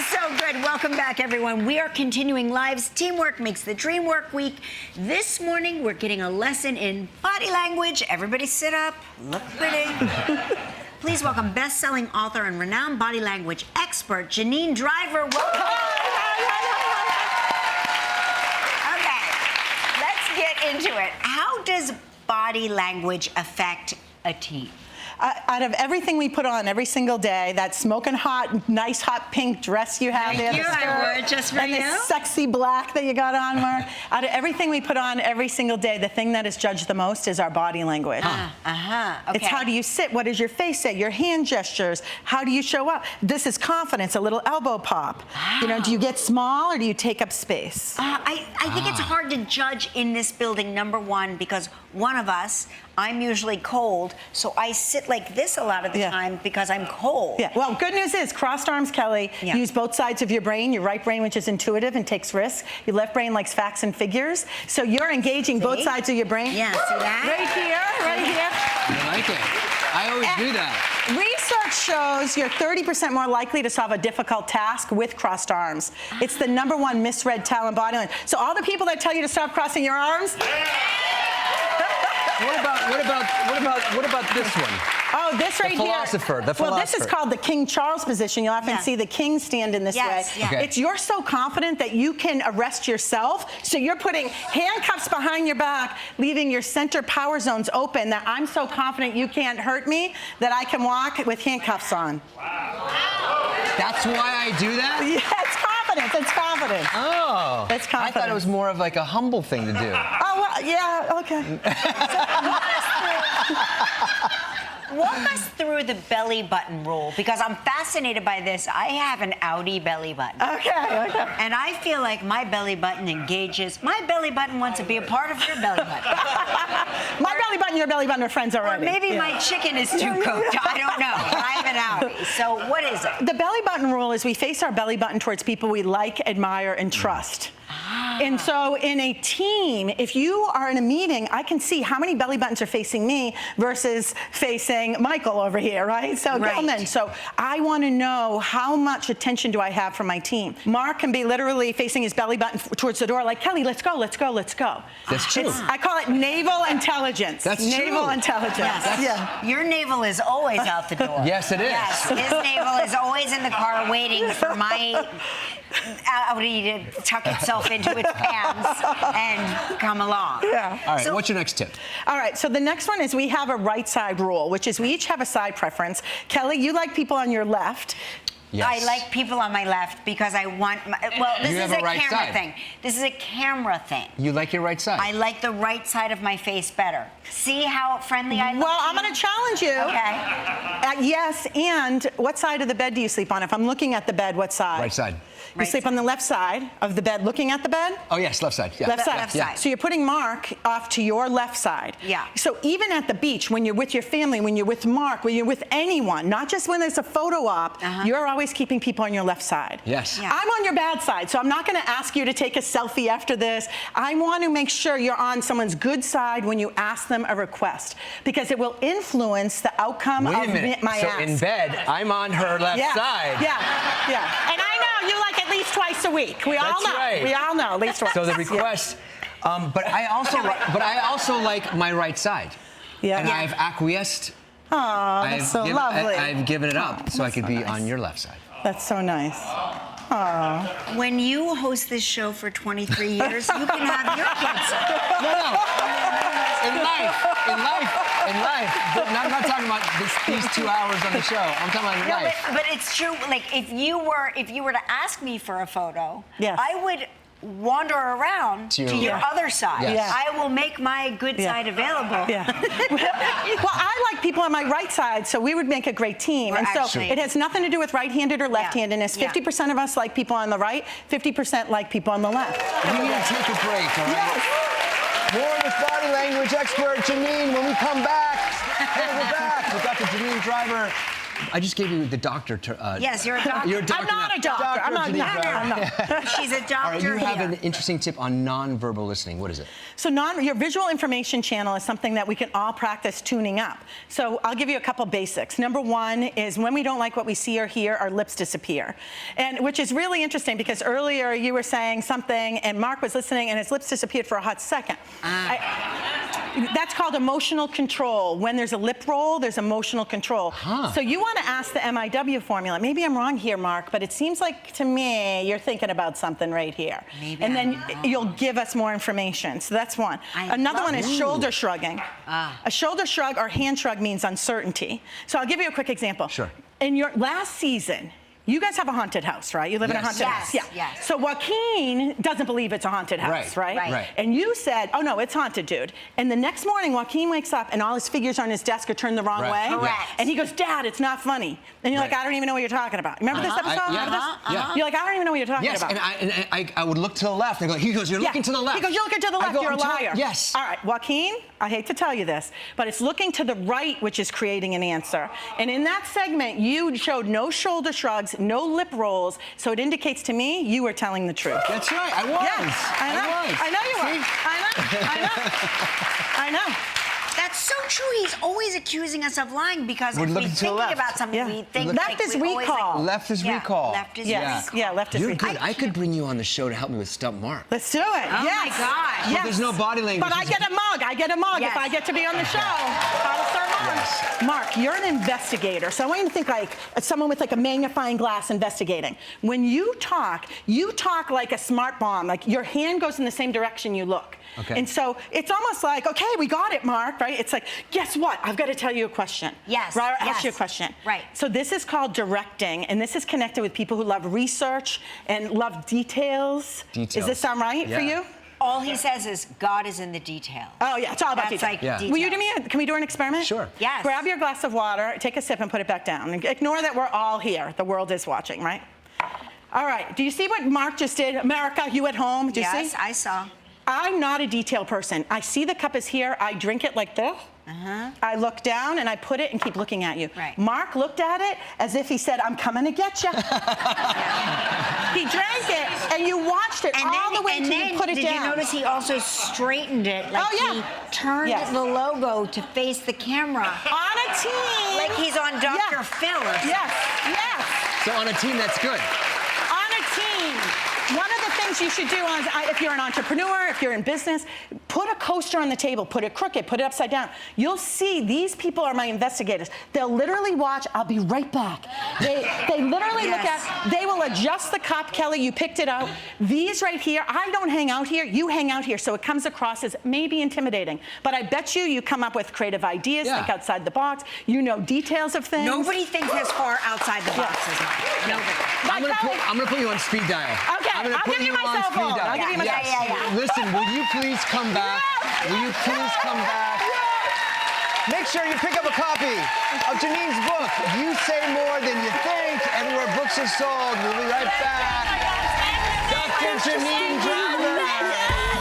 is so good. Welcome back, everyone. We are continuing lives. Teamwork makes the dream work week. This morning, we're getting a lesson in body language. Everybody sit up. Look pretty. Please welcome best-selling author and renowned body language expert, Janine Driver. Welcome. Okay, let's get into it. How does body language affect a team? Out of everything we put on every single day, that smoking hot, nice hot pink dress you have there, I wore it just for and you. the sexy black that you got on, Mark. Out of everything we put on every single day, the thing that is judged the most is our body language. Okay. It's how do you sit? What does your face say? Your hand gestures? How do you show up? This is confidence, a little elbow pop. Wow. You know, do you get small or do you take up space? I think it's hard to judge in this building, number one, because one of us, I'm usually cold, so I sit like this a lot of the time because I'm cold. Yeah, well, good news is crossed arms, Kelly, use both sides of your brain. Your right brain, which is intuitive and takes risks. Your left brain likes facts and figures. So you're engaging both sides of your brain. Yeah, see that? Right here. I like it. I always do that. Research shows you're 30% more likely to solve a difficult task with crossed arms. It's the #1 misread talent body language. So all the people that tell you to stop crossing your arms. What about this one? Oh, this right here. The philosopher. Well, this is called the King Charles position. You'll often see the king stand in this way. Okay. It's you're so confident that you can arrest yourself. So you're putting handcuffs behind your back, leaving your center power zones open, that I'm so confident you can't hurt me that I can walk with handcuffs on. That's why I do that? Yeah, it's confidence. It's confidence. Oh. It's confidence. I thought it was more of like a humble thing to do. Oh, well, yeah, okay. Walk us through the belly button rule, because I'm fascinated by this. I have an Audi belly button. Okay. And I feel like my belly button engages. My belly button wants to be a part of your belly button. My belly button, your belly button are friends already. Or maybe my chicken is too cooked. I don't know. I have an Audi. So what is it? The belly button rule is we face our belly button towards people we like, admire, and trust. And so in a team, if you are in a meeting, I can see how many belly buttons are facing me versus facing Michael over here, right? So gentlemen, so I want to know how much attention do I have from my team. Mark can be literally facing his belly button towards the door like, Kelly, let's go, let's go, let's go. That's true. I call it naval intelligence. That's naval true. intelligence. Yes. Your navel is always out the door. Yes, it is. Yes, his navel is always in the car waiting for my Audi to tuck itself into its pants and come along. Yeah. All right, So, what's your next tip? All right, so the next one is we have a right side rule, which is we each have a side preference. Kelly, you like people on your left. Yes. I like people on my left because I want well, this You is have a a right camera side. thing. This is a camera thing. You like your right side? I like the right side of my face better. See how friendly I look? Well, I'm going to challenge you. Okay. Yes, and what side of the bed do you sleep on? If I'm looking at the bed, what side? Right side. You sleep on the left side of the bed, looking at the bed? Oh, yes, left side. Yeah. Left side. Left side. So you're putting Mark off to your left side. Yeah. So even at the beach, when you're with your family, when you're with Mark, when you're with anyone, not just when there's a photo op, you're always keeping people on your left side. Yes. Yeah. I'm on your bad side, so I'm not going to ask you to take a selfie after this. I want to make sure you're on someone's good side when you ask them a request, because it will influence the outcome Wait a of minute. my so ask. in bed, I'm on her left side. Yeah. And I know you like at least twice a week. We all That's know. right. We all know at least twice. So the request, but I also like my right side. Yeah. And I've acquiesced. Oh, that's so lovely. I've given it up so I could be on your left side. That's so nice. Oh. When you host this show for 23 years, you can have your kids. No. In life. I'm not talking about these 2 hours on the show. I'm talking about in No, life. but it's true. Like if you were to ask me for a photo, I would wander around to your other side. Yes. I will make my good side available. Yeah. Well, I like people on my right side, so we would make a great team. And so it has nothing to do with right-handed or left-handedness. 50% of us like people on the right, 50% like people on the left. We need to take a break, all right? More with body language expert Janine when we come back. Hey, we're back. We've got the Janine Driver I just gave you the doctor. Yes, you're a doctor. You're a doctor. I'm not now. a doctor. I'm not. Janine Driver. I'm not. She's a doctor All right, you have here. an interesting tip on nonverbal listening. What is it? So your visual information channel is something that we can all practice tuning up. So I'll give you a couple basics. Number one is when we don't like what we see or hear, our lips disappear. And which is really interesting because earlier you were saying something and Mark was listening and his lips disappeared for a hot second. That's called emotional control. When there's a lip roll, there's emotional control. So you want to ask the MIW formula. Maybe I'm wrong here, Mark, but it seems like to me you're thinking about something right here. Maybe and then I'm wrong. you'll give us more information. So that's one. Another one is shoulder shrugging. A shoulder shrug or hand shrug means uncertainty. So I'll give you a quick example. Sure. In your last season, you guys have a haunted house, right? You live in a haunted house. Yes, Yeah. yes. So Joaquin doesn't believe it's a haunted house, right? Right. And you said, oh no, it's haunted, dude. And the next morning, Joaquin wakes up and all his figures on his desk are turned the wrong way. Correct. And he goes, Dad, it's not funny. And you're like, I don't even know what you're talking about. Remember this episode? Yeah. Remember this? You're like, I don't even know what you're talking Yes, about. and I would look to the left. And he goes, you're looking to the left. He goes, you're looking to the I left, go, you're a "I'm telling-" liar. Yes. All right, Joaquin, I hate to tell you this, but it's looking to the right, which is creating an answer. And in that segment, you showed no shoulder shrugs, no lip rolls, so it indicates to me you were telling the truth. That's right, I was. Yes, I know. I was. I know you were. See? I know. That's so true. He's always accusing us of lying because We're if we're looking to the thinking left. about something, Yeah. we think Left like is we always, recall. Left is Yeah, recall. Left is Yes. recall. Yeah, left is You're recall. good. I could bring you on the show to help me with Stump Mark. Let's do it. Oh yes. my gosh. Yes. But there's no body language. But I get a mug. I get a mug Yes. if I get to be on the show. I'll serve on. Yes. Mark, you're an investigator, so I want you to think like someone with like a magnifying glass investigating. When you talk like a smart bomb. Like your hand goes in the same direction you look. Okay. And so it's almost like, okay, we got it, Mark, right? It's like, guess what? I've got to tell you a question. Yes, Right? I'll yes. ask you a question. Right. So this is called directing, and this is connected with people who love research and love details. Does this sound right for Yeah. you? All he says is God is in the detail. Oh yeah, it's all about That's detail. like Yeah. Will you do me? Can we do an experiment? Sure. Yes. Grab your glass of water, take a sip, and put it back down. And ignore that we're all here. The world is watching, right? All right. Do you see what Mark just did? America, you at home? Do you Yes, see? I saw. I'm not a detail person. I see the cup is here. I drink it like this. I look down and I put it and keep looking at you. Right. Mark looked at it as if he said, I'm coming to get you. He drank it and you watched it all the way until you put it did down. you notice he also straightened it? Like Oh, yeah. he turned Yes. the logo to face the camera. On a team. Like he's on Dr. Yeah. Phil or something. Yes, yes. So on a team, that's good. On a team. One of the things you should do if you're an entrepreneur, if you're in business, put a coaster on the table, put it crooked, put it upside down. You'll see these people are my investigators. They'll literally watch, I'll be right back. They literally look Yes. at, they will adjust the cup, Kelly, you picked it out. These right here, I don't hang out here, you hang out here, so it comes across as maybe intimidating. But I bet you come up with creative ideas, Yeah. think outside the box, you know details of things. Nobody thinks as far outside the box as Mike. Nobody. I'm gonna put you on speed dial. Okay, I'm gonna I'll put give you you my on cell speed phone. dial. I'll give you my Yes. cell phone. Listen, will you please come back? Will you please come back? Make sure you pick up a copy of Janine's book, You Say More Than You Think, everywhere books are sold. We'll be right back. Dr. Janine Driver.